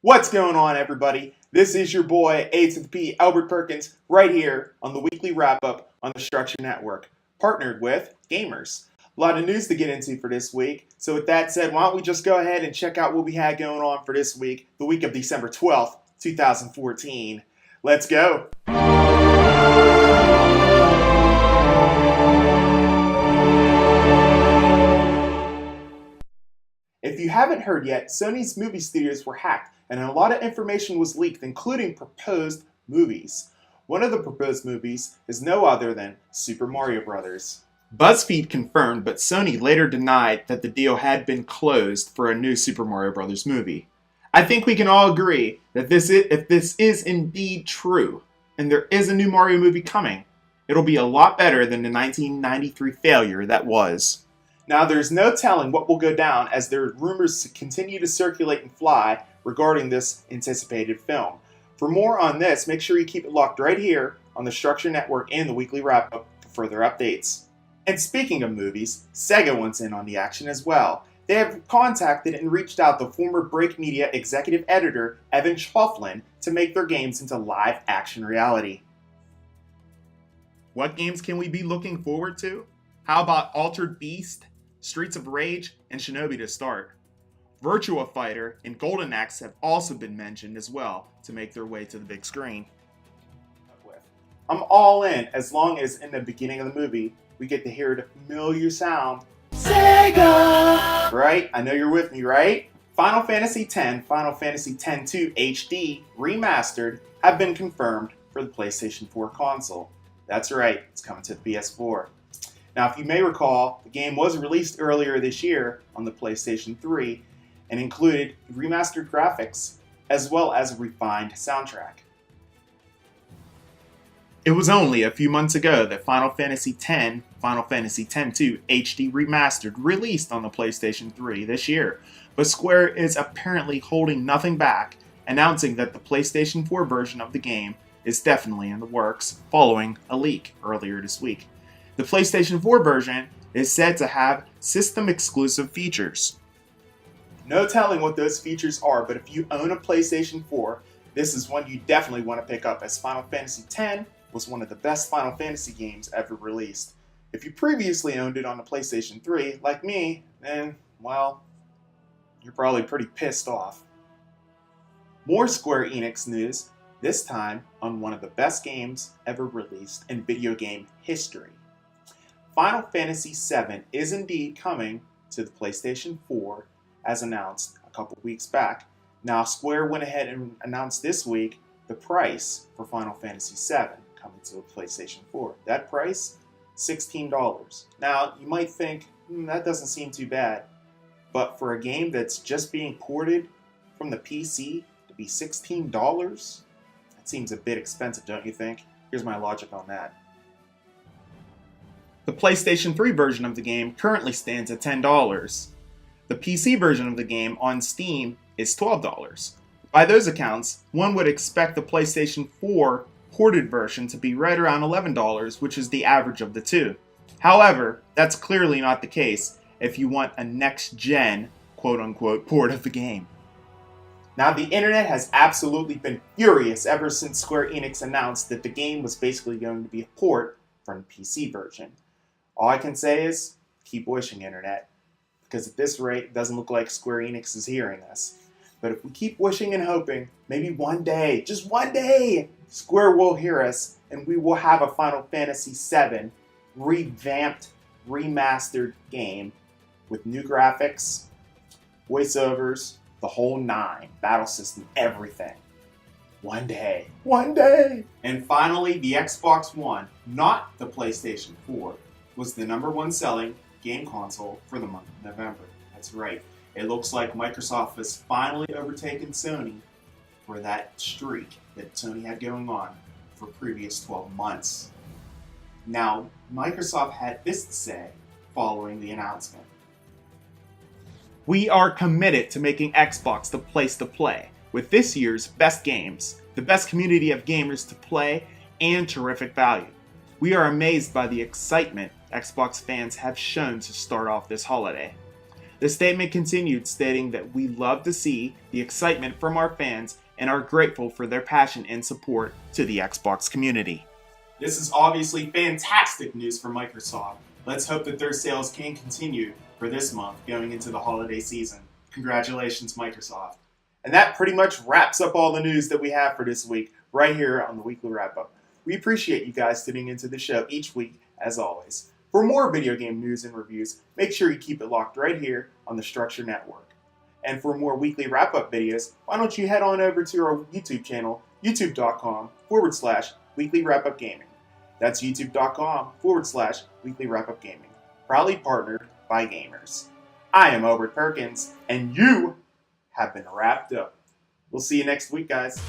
What's going on, everybody? This is your boy, A to the P, Albert Perkins, right here on the weekly wrap-up on the Structure Network, partnered with Gamers. A lot of news to get into for this week, so with that said, why don't we just go ahead and check out what we had going on for this week, the week of December 12th, 2014. Let's go! If you haven't heard yet, Sony's movie studios were hacked and a lot of information was leaked, including proposed movies. One of the proposed movies is no other than Super Mario Bros. BuzzFeed confirmed, but Sony later denied that the deal had been closed for a new Super Mario Bros. Movie. I think we can all agree that if this is indeed true, and there is a new Mario movie coming, it'll be a lot better than the 1993 failure that was. Now, there's no telling what will go down as there are rumors continue to circulate and fly regarding this anticipated film. For more on this, make sure you keep it locked right here on the Structure Network and the Weekly Wrap-Up for further updates. And speaking of movies, Sega wants in on the action as well. They have contacted and reached out to former Break Media executive editor Evan Schaufflin to make their games into live-action reality. What games can we be looking forward to? How about Altered Beast, Streets of Rage, and Shinobi to start? Virtua Fighter and Golden Axe have also been mentioned as well to make their way to the big screen. I'm all in as long as in the beginning of the movie we get to hear the familiar sound, Sega! Right? I know you're with me, right? Final Fantasy X, Final Fantasy X-2 HD Remastered have been confirmed for the PlayStation 4 console. That's right, it's coming to the PS4. Now, if you may recall, the game was released earlier this year on the PlayStation 3 and included remastered graphics as well as a refined soundtrack. It was only a few months ago that Final Fantasy X, Final Fantasy X-2 HD Remastered released on the PlayStation 3 this year, but Square is apparently holding nothing back, announcing that the PlayStation 4 version of the game is definitely in the works following a leak earlier this week. The PlayStation 4 version is said to have system-exclusive features. No telling what those features are, but if you own a PlayStation 4, this is one you definitely want to pick up, as Final Fantasy X was one of the best Final Fantasy games ever released. If you previously owned it on the PlayStation 3, like me, then, well, you're probably pretty pissed off. More Square Enix news, this time on one of the best games ever released in video game history. Final Fantasy VII is indeed coming to the PlayStation 4 as announced a couple weeks back. Now, Square went ahead and announced this week the price for Final Fantasy VII coming to the PlayStation 4. That price, $16. Now, you might think, that doesn't seem too bad. But for a game that's just being ported from the PC to be $16, that seems a bit expensive, don't you think? Here's my logic on that. The PlayStation 3 version of the game currently stands at $10. The PC version of the game on Steam is $12. By those accounts, one would expect the PlayStation 4 ported version to be right around $11, which is the average of the two. However, that's clearly not the case if you want a next-gen, quote-unquote, port of the game. Now, the internet has absolutely been furious ever since Square Enix announced that the game was basically going to be a port from the PC version. All I can say is, keep wishing, internet, because at this rate, it doesn't look like Square Enix is hearing us. But if we keep wishing and hoping, maybe one day, just one day, Square will hear us, and we will have a Final Fantasy VII revamped, remastered game with new graphics, voiceovers, the whole nine, battle system, everything. One day. One day! And finally, the Xbox One, not the PlayStation 4, was the #1 selling game console for the month of November. That's right. It looks like Microsoft has finally overtaken Sony for that streak that Sony had going on for previous 12 months. Now, Microsoft had this to say following the announcement. We are committed to making Xbox the place to play, with this year's best games, the best community of gamers to play, and terrific value. We are amazed by the excitement Xbox fans have shown to start off this holiday. The statement continued, stating that we love to see the excitement from our fans and are grateful for their passion and support to the Xbox community. This is obviously fantastic news for Microsoft. Let's hope that their sales can continue for this month going into the holiday season. Congratulations, Microsoft. And that pretty much wraps up all the news that we have for this week right here on the Weekly Wrap-Up. We appreciate you guys tuning into the show each week, as always. For more video game news and reviews, make sure you keep it locked right here on the Structure Network. And for more weekly wrap-up videos, why don't you head on over to our YouTube channel, youtube.com/Weekly Wrap-Up Gaming. That's youtube.com/Weekly Wrap-Up Gaming. Proudly partnered by gamers. I am Albert Perkins, and you have been wrapped up. We'll see you next week, guys.